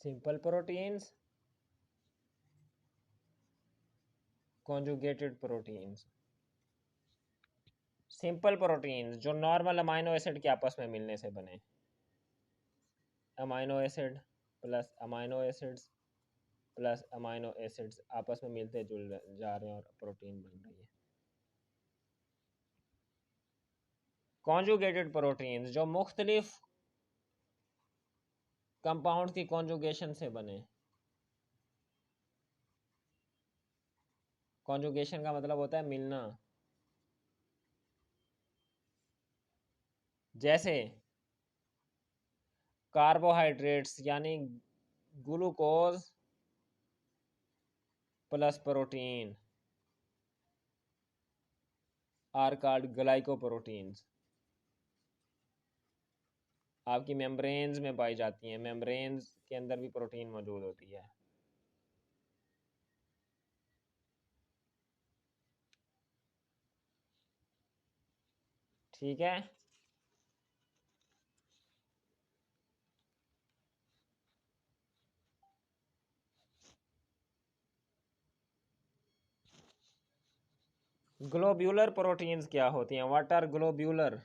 Simple proteins, conjugated proteins. Simple proteins जो normal amino acid के आपस में मिलने से बने, amino acid plus amino acids plus amino acids आपस में मिलते जुल जा रहे हैं और प्रोटीन बन रही है। कॉन्जुगेटेड प्रोटीन्स जो मुख्तलिफ कंपाउंड की कॉन्जुगेशन से बने। कॉन्जुगेशन का मतलब होता है मिलना। जैसे कार्बोहाइड्रेट्स यानी glucose plus protein are called glycoproteins. आपकी मेम्ब्रेन्स में पाई जाती हैं, मेम्ब्रेन्स के अंदर भी प्रोटीन मौजूद होती है। ठीक है, ग्लोब्यूलर प्रोटीन्स क्या होती हैं? What are globular?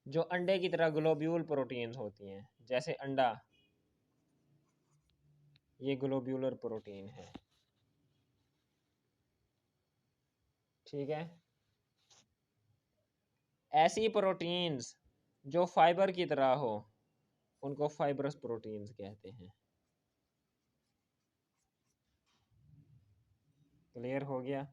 जो अंडे की तरह ग्लोब्यूल प्रोटीन्स होती हैं, जैसे अंडा, ये ग्लोब्यूलर प्रोटीन है। ठीक है, ऐसी प्रोटीन्स जो फाइबर की तरह हो उनको फाइब्रस प्रोटीन्स कहते हैं। क्लियर हो गया?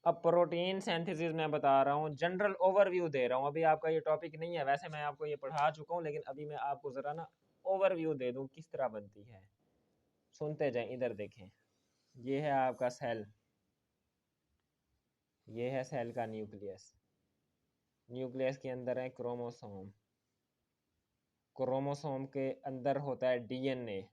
अब प्रोटीन सिंथेसिस मैं बता रहा हूँ, जनरल ओवरव्यू दे रहा हूँ। अभी आपका ये टॉपिक नहीं है, वैसे मैं आपको ये पढ़ा चुका हूँ, लेकिन अभी मैं आपको ज़रा ना ओवरव्यू दे दूँ किस तरह बनती है। सुनते जाएं, इधर देखें। ये है आपका सेल, ये है सेल का न्यूक्लियस। न्यूक्लियस के अंदर है क्रोमोसोम, क्रोमोसोम के अंदर होता है डीएनए।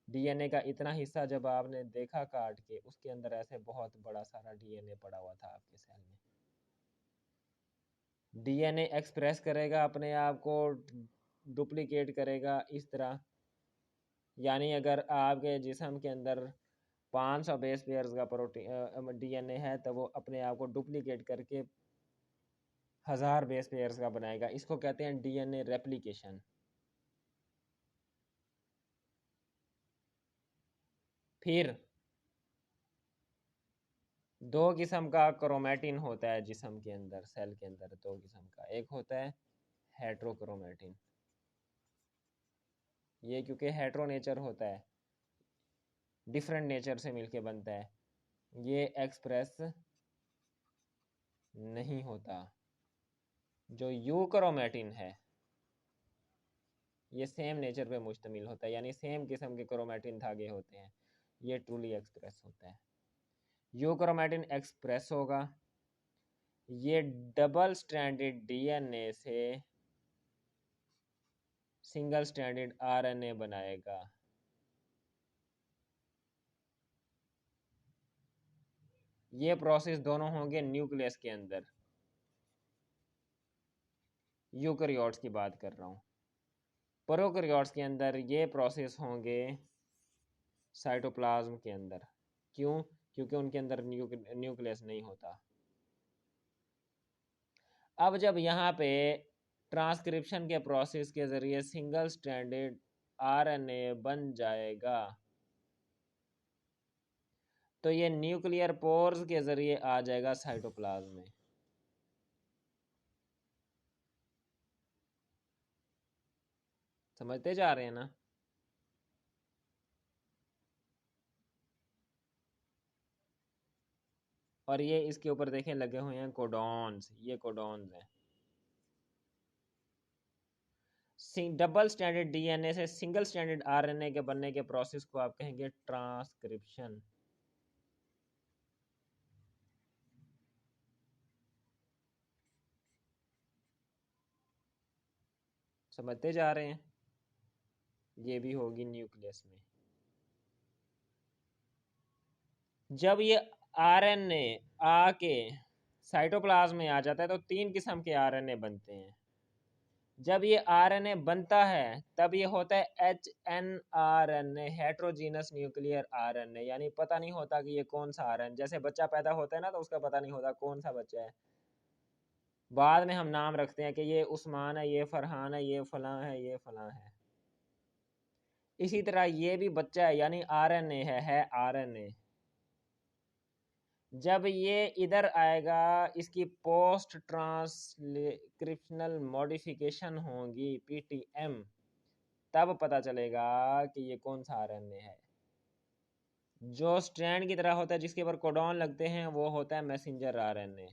डीएनए का इतना हिस्सा जब आपने देखा काट के, उसके अंदर ऐसे बहुत बड़ा सारा डीएनए पड़ा हुआ था आपके सेल में। डीएनए एक्सप्रेस करेगा अपने आप को, डुप्लीकेट करेगा इस तरह। यानी अगर आपके जिस्म के अंदर 500 बेस पेयर्स का प्रोटीन डीएनए है, तो वो अपने आप को डुप्लीकेट करके 1000 बेस पेयर्स का बनाएगा। इसको कहते हैं डीएनए रेप्लिकेशन। फिर दो किस्म का क्रोमैटिन होता है जिस्म के अंदर, सेल के अंदर दो किस्म का। एक होता है हेट्रोक्रोमैटिन, ये क्योंकि हेट्रो नेचर होता है, डिफरेंट नेचर से मिलके बनता है, ये एक्सप्रेस नहीं होता। जो यूक्रोमैटिन है ये सेम नेचर पे मुश्तमिल होता है, यानी सेम किस्म के क्रोमैटिन धागे होते हैं, ये ट्रूली एक्सप्रेस होता है। यूक्रोमैटिन एक्सप्रेस होगा, ये डबल स्ट्रैंडेड डीएनए से सिंगल स्ट्रैंडेड आरएनए बनाएगा। ये प्रोसेस दोनों होंगे न्यूक्लियस के अंदर। यूकैरियोट्स की बात कर रहा हूँ। प्रोकैरियोट्स के अंदर ये प्रोसेस होंगे साइटोप्लाज्म के अंदर। क्यों? क्योंकि उनके अंदर न्यूक्लियस नहीं होता। अब जब यहाँ पे ट्रांसक्रिप्शन के प्रोसेस के ज़रिए सिंगल स्ट्रैंडेड आरएनए बन जाएगा, तो ये न्यूक्लियर पोर्स के ज़रिए आ जाएगा साइटोप्लाज्म में। समझते जा रहे हैं ना? और ये इसके ऊपर देखें लगे हुए हैं कोडॉन्स, ये कोडॉन्स हैं। डबल स्टैंडर्ड डीएनए से सिंगल स्टैंडर्ड आरएनए के बनने के प्रोसेस को आप कहेंगे ट्रांसक्रिप्शन। समझते जा रहे हैं? ये भी होगी न्यूक्लियस में। जब ये आरएनए आके साइटोप्लाज्म में आ जाता है तो 3 किस्म के आरएनए बनते हैं। जब ये आरएनए बनता है तब ये होता है HNRNA, हेट्रोजीनस न्यूक्लियर आरएनए, यानी पता नहीं होता कि ये कौन सा आरएनए। जैसे बच्चा पैदा होता है ना तो उसका पता नहीं होता कौन सा बच्चा है, बाद में हम नाम रखते हैं कि ये उस्मान है, ये फरहान है, ये फलां है, ये फलां है। इसी तरह ये भी बच्चा है, यानी आरएनए है आरएनए। जब ये इधर आएगा इसकी पोस्ट ट्रांसक्रिप्शनल मॉडिफिकेशन होगी PTM, तब पता चलेगा कि ये कौन सा आरएनए है। जो स्ट्रैंड की तरह होता है जिसके ऊपर कोडॉन लगते हैं वो होता है मैसेंजर आरएनए।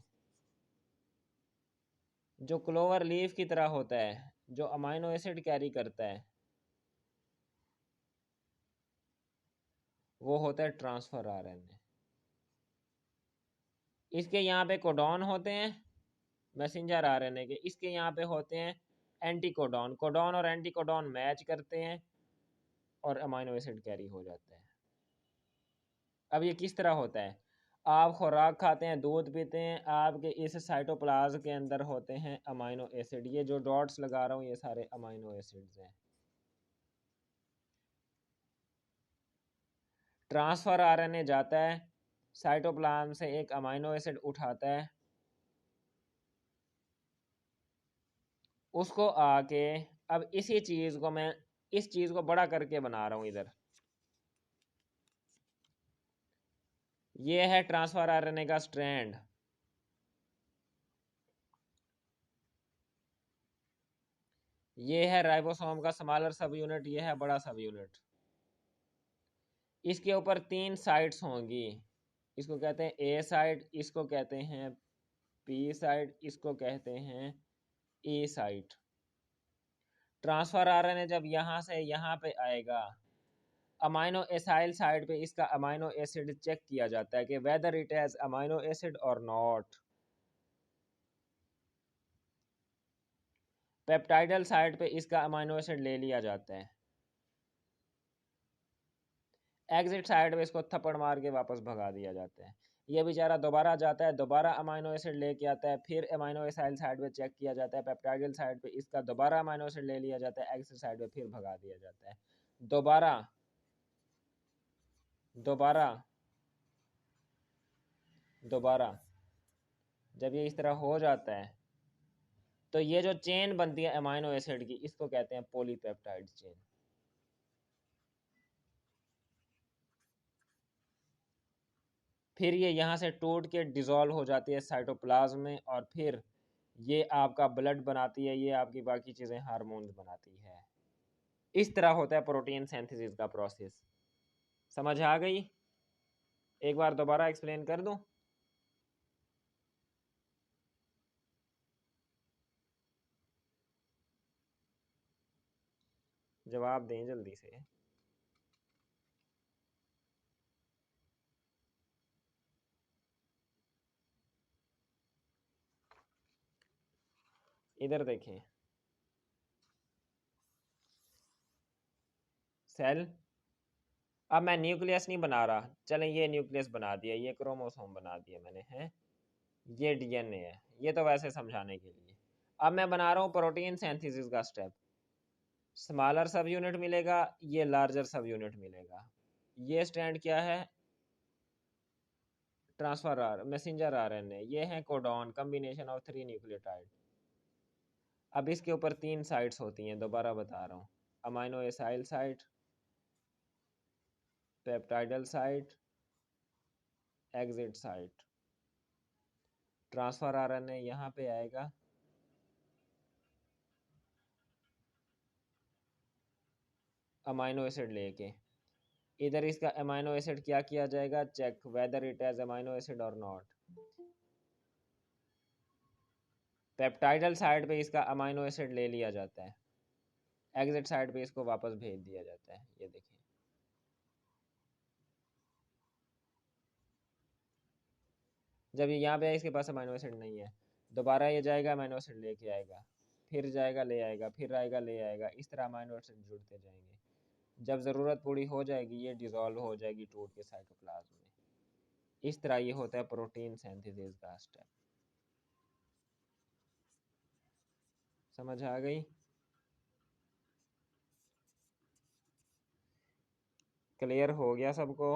जो क्लोवर लीफ की तरह होता है, जो अमाइनो एसिड कैरी करता है, वो होता है ट्रांसफर आरएनए। इसके यहाँ पे कोडॉन होते हैं मैसेंजर आरएनए के, इसके यहाँ पे होते हैं एंटी कोडॉन। कोडॉन और एंटी कोडॉन मैच करते हैं और अमाइनो एसिड कैरी हो जाता है। अब ये किस तरह होता है? आप खुराक खाते हैं, दूध पीते हैं, आपके इस साइटोप्लाज्म के अंदर होते हैं अमाइनो एसिड। ये जो डॉट्स लगा रहा हूँ ये सारे अमाइनो एसिड्स हैं। ट्रांसफर आरएनए जाता है साइटोप्लाज्म से, एक अमाइनो एसिड उठाता है, उसको आके अब इसी चीज को मैं इस चीज को बड़ा करके बना रहा हूं इधर। ये है ट्रांसफर आरएनए का स्ट्रैंड, ये है राइबोसोम का स्मॉलर सब यूनिट, ये है बड़ा सब यूनिट। इसके ऊपर 3 साइट्स होंगी, इसको कहते हैं ए साइट, इसको कहते हैं पी साइट, इसको कहते हैं ई साइट। ट्रांसफर आरएनए जब यहाँ से यहाँ पे आएगा, अमाइनो एसाइल साइड पे इसका अमाइनो एसिड चेक किया जाता है कि weather it has amino acid और नॉट। पेप्टाइडल साइड पे इसका अमाइनो एसिड ले लिया जाता है। एग्जिट साइड पे इसको थप्पड़ मार के वापस भगा दिया जाता है। ये बेचारा दोबारा जाता है, दोबारा अमाइनो एसिड लेके आता है, फिर अमाइनो एसाइल साइड पे चेक किया जाता है। पेप्टाइडल साइड पे इसका दोबारा अमाइनो एसिड ले लिया जाता है, एग्जिट साइड पे फिर भगा दिया जाता है। दोबारा दोबारा दोबारा जब ये इस तरह हो जाता है तो ये जो चेन बनती है अमाइनो एसिड की, इसको कहते हैं पॉलीपेप्टाइड चेन। फिर ये यहाँ से टूट के डिसॉल्व हो जाती है साइटोप्लाज्म में, और फिर ये आपका ब्लड बनाती है, ये आपकी बाकी चीज़ें हार्मोन्स बनाती है। इस तरह होता है प्रोटीन सिंथेसिस का प्रोसेस। समझ आ गई? एक बार दोबारा एक्सप्लेन कर दूं? जवाब दें जल्दी से। इधर देखें, सेल। अब मैं न्यूक्लियस नहीं बना रहा, चलें ये न्यूक्लियस बना दिया, ये क्रोमोसोम बना दिया मैंने, हैं ये DNA है, ये तो वैसे समझाने के लिए। अब मैं बना रहा हूँ प्रोटीन सिंथेसिस का स्टेप। स्मॉलर सब यूनिट मिलेगा, ये लार्जर सब यूनिट मिलेगा। ये स्टैंड क्या है? ट्रांसफर आर मैसेंजर RNA, ये है कोडॉन, कम्बिनेशन ऑफ 3 न्यूक्लियोटाइड। अब इसके ऊपर 3 साइट्स होती हैं, दोबारा बता रहा हूँ, amino acyl site, peptidyl site, exit site. Transfer RNA यहाँ पे आएगा, अमाइनो एसिड लेके, इधर इसका अमाइनो एसिड क्या किया जाएगा? Check whether it has amino acid और नॉट। पेप्टाइडल साइड पे इसका अमाइनो एसिड ले लिया जाता है, एग्जिट साइड पे इसको वापस भेज दिया जाता है। ये देखिए, जब ये यहाँ पे है इसके पास अमाइनो एसिड नहीं है, दोबारा ये जाएगा अमाइनो एसिड लेके आएगा, फिर जाएगा ले आएगा, फिर आएगा ले आएगा, इस तरह अमाइनो एसिड जुड़ते जाएंगे। जब ज़रूरत पूरी हो जाएगी ये डिज़ोल्व हो जाएगी टूट के साइटोप्लाज्म में। इस तरह ये होता है प्रोटीन सिंथेसिस का स्टेप। समझ आ गई? क्लियर हो गया सबको?